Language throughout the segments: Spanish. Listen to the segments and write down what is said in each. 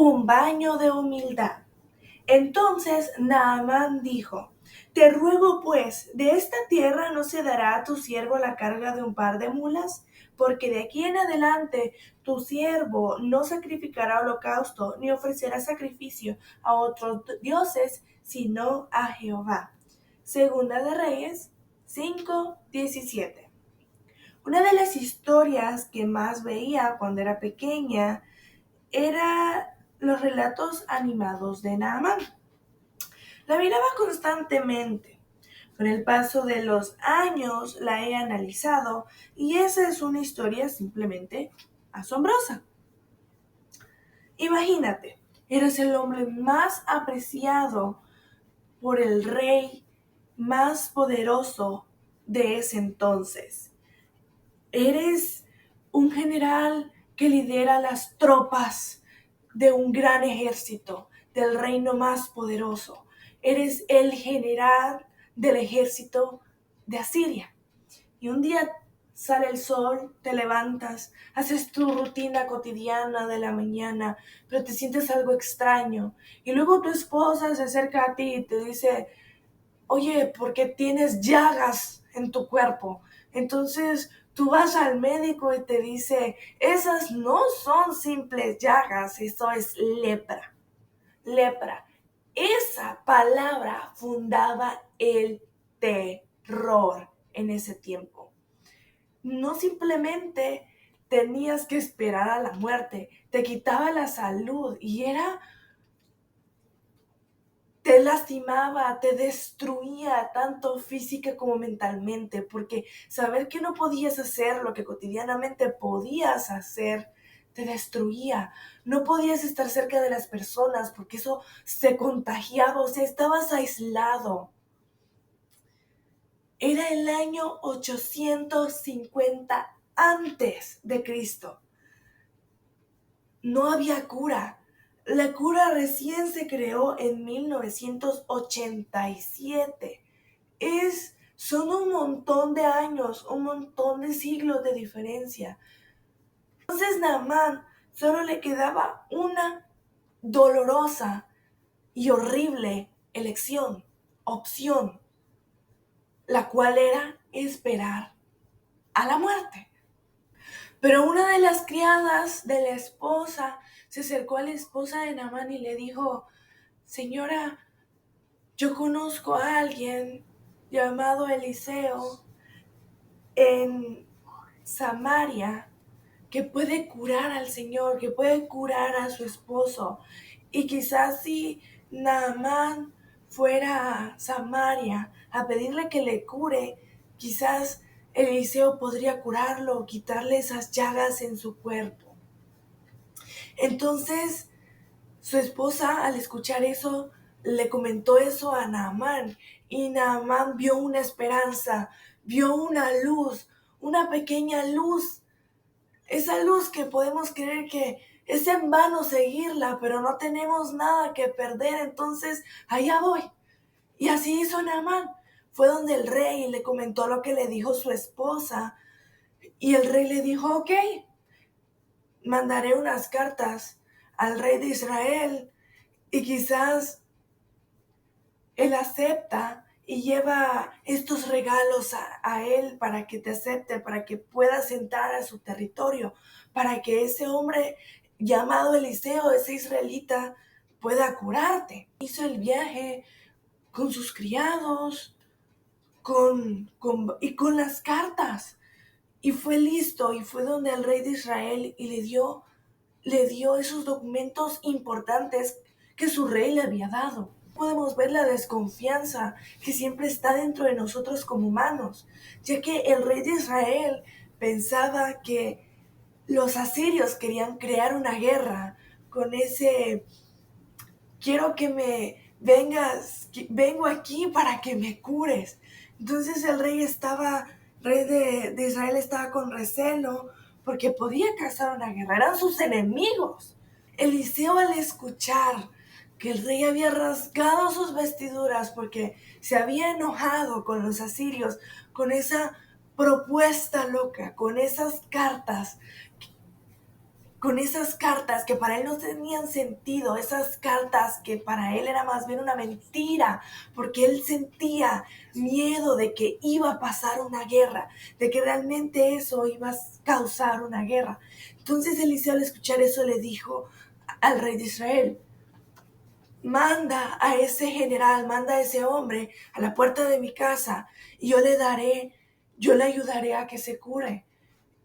un baño de humildad. Entonces Naamán dijo: Te ruego pues, de esta tierra no se dará a tu siervo la carga de un par de mulas, porque de aquí en adelante tu siervo no sacrificará holocausto ni ofrecerá sacrificio a otros dioses, sino a Jehová. Segunda de Reyes 5:17. Una de las historias que más veía cuando era pequeña era los relatos animados de Naamán. La miraba constantemente. Con el paso de los años la he analizado y esa es una historia simplemente asombrosa. Imagínate, eres el hombre más apreciado por el rey más poderoso de ese entonces. Eres un general que lidera las tropas de un gran ejército, del reino más poderoso. Eres el general del ejército de Asiria. Y un día sale el sol, te levantas, haces tu rutina cotidiana de la mañana, pero te sientes algo extraño. Y luego tu esposa se acerca a ti y te dice: Oye, ¿por qué tienes llagas en tu cuerpo? Entonces tú vas al médico y te dice: esas no son simples llagas, eso es lepra. Lepra. Esa palabra fundaba el terror en ese tiempo. No simplemente tenías que esperar a la muerte, te quitaba la salud y te lastimaba, te destruía tanto física como mentalmente, porque saber que no podías hacer lo que cotidianamente podías hacer, te destruía. No podías estar cerca de las personas porque eso se contagiaba, o sea, estabas aislado. Era el año 850 antes de Cristo. No había cura. La cura recién se creó en 1987. Son un montón de años, un montón de siglos de diferencia. Entonces Naamán solo le quedaba una dolorosa y horrible opción, la cual era esperar a la muerte. Pero una de las criadas de la esposa se acercó a la esposa de Naamán y le dijo: Señora, yo conozco a alguien llamado Eliseo en Samaria que puede curar al Señor, que puede curar a su esposo. Y quizás si Naamán fuera a Samaria a pedirle que le cure, quizás Eliseo podría curarlo, quitarle esas llagas en su cuerpo. Entonces, su esposa, al escuchar eso, le comentó eso a Naamán. Y Naamán vio una esperanza, vio una luz, una pequeña luz. Esa luz que podemos creer que es en vano seguirla, pero no tenemos nada que perder, entonces allá voy. Y así hizo Naamán. Fue donde el rey le comentó lo que le dijo su esposa. Y el rey le dijo: ok, mandaré unas cartas al rey de Israel y quizás él acepta y lleva estos regalos a él para que te acepte, para que puedas entrar a su territorio, para que ese hombre llamado Eliseo, ese israelita, pueda curarte. Hizo el viaje con sus criados y con las cartas. Y fue listo y fue donde el rey de Israel y le dio esos documentos importantes que su rey le había dado. Podemos ver la desconfianza que siempre está dentro de nosotros como humanos, ya que el rey de Israel pensaba que los asirios querían crear una guerra con ese: quiero que me vengas, vengo aquí para que me cures. Entonces el rey de Israel estaba con recelo porque podía causar una guerra, eran sus enemigos. Eliseo, al escuchar que el rey había rasgado sus vestiduras porque se había enojado con los asirios, con esa propuesta loca, con esas cartas, con esas cartas que para él no tenían sentido, esas cartas que para él era más bien una mentira, porque él sentía miedo de que iba a pasar una guerra, de que realmente eso iba a causar una guerra. Entonces Eliseo, al escuchar eso, le dijo al rey de Israel: manda a ese general, manda a ese hombre a la puerta de mi casa y yo le ayudaré a que se cure,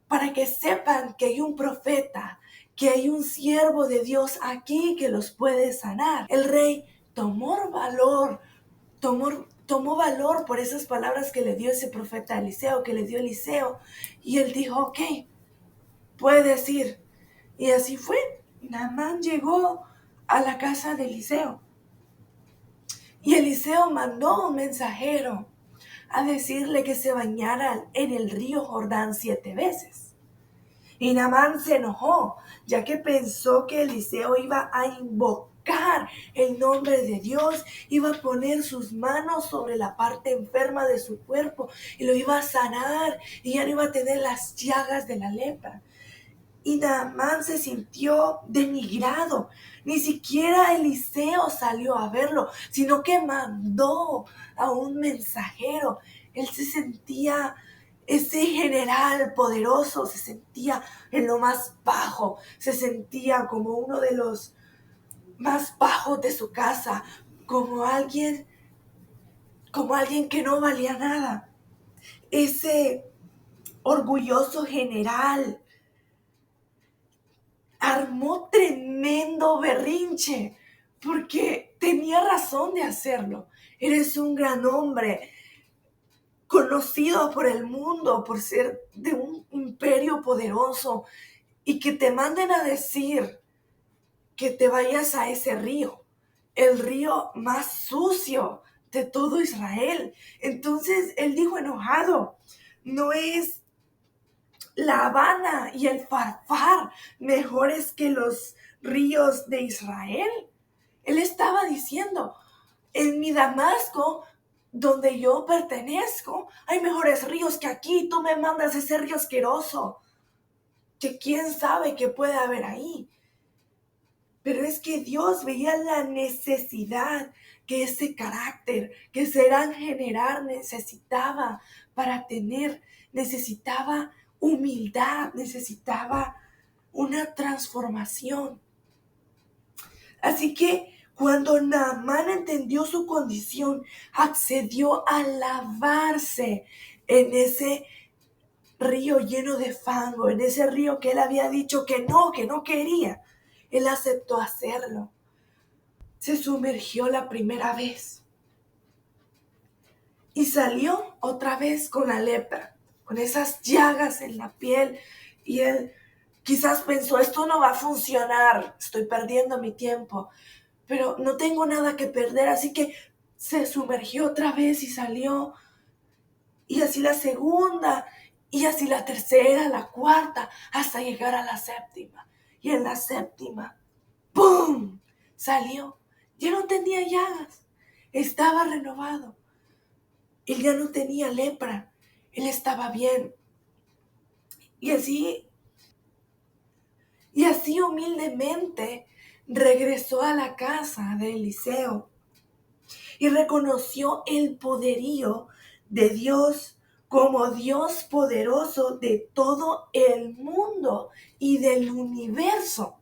para que sepan que hay un profeta, que hay un siervo de Dios aquí que los puede sanar. El rey tomó valor por esas palabras que le dio ese profeta Eliseo, que le dio Eliseo, y él dijo: ok, puedes ir. Y así fue. Naamán llegó a la casa de Eliseo. Y Eliseo mandó un mensajero a decirle que se bañara en el río Jordán 7 veces. Y Naamán se enojó, ya que pensó que Eliseo iba a invocar el nombre de Dios, iba a poner sus manos sobre la parte enferma de su cuerpo y lo iba a sanar, y ya no iba a tener las llagas de la lepra. Y Naamán se sintió denigrado. Ni siquiera Eliseo salió a verlo, sino que mandó a un mensajero. Él se sentía, ese general poderoso, se sentía en lo más bajo, se sentía como uno de los más bajos de su casa, como alguien que no valía nada. Ese orgulloso general armó tremendo berrinche, porque tenía razón de hacerlo. Eres un gran hombre, conocido por el mundo por ser de un imperio poderoso, y que te manden a decir que te vayas a ese río, el río más sucio de todo Israel. Entonces él dijo enojado: ¿no es La Habana y el Farfar mejores que los ríos de Israel? Él estaba diciendo: en mi Damasco, donde yo pertenezco, hay mejores ríos que aquí. Tú me mandas ese río asqueroso, que quién sabe qué puede haber ahí. Pero es que Dios veía la necesidad que ese carácter, que ese gran general necesitaba para tener. Necesitaba humildad, necesitaba una transformación. Así que cuando Naamán entendió su condición, accedió a lavarse en ese río lleno de fango, en ese río que él había dicho que no quería. Él aceptó hacerlo. Se sumergió la primera vez y salió otra vez con la lepra, con esas llagas en la piel. Y él quizás pensó: esto no va a funcionar, estoy perdiendo mi tiempo, pero no tengo nada que perder. Así que se sumergió otra vez y salió. Y así la segunda, y así la tercera, la cuarta, hasta llegar a la séptima. Y en la séptima, ¡pum!, salió. Ya no tenía llagas, estaba renovado. Él ya no tenía lepra, él estaba bien. Y así humildemente regresó a la casa de Eliseo y reconoció el poderío de Dios como Dios poderoso de todo el mundo y del universo.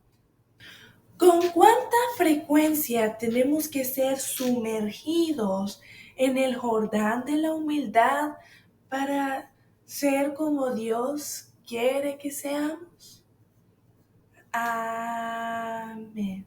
¿Con cuánta frecuencia tenemos que ser sumergidos en el Jordán de la humildad para ser como Dios quiere que seamos? Amén.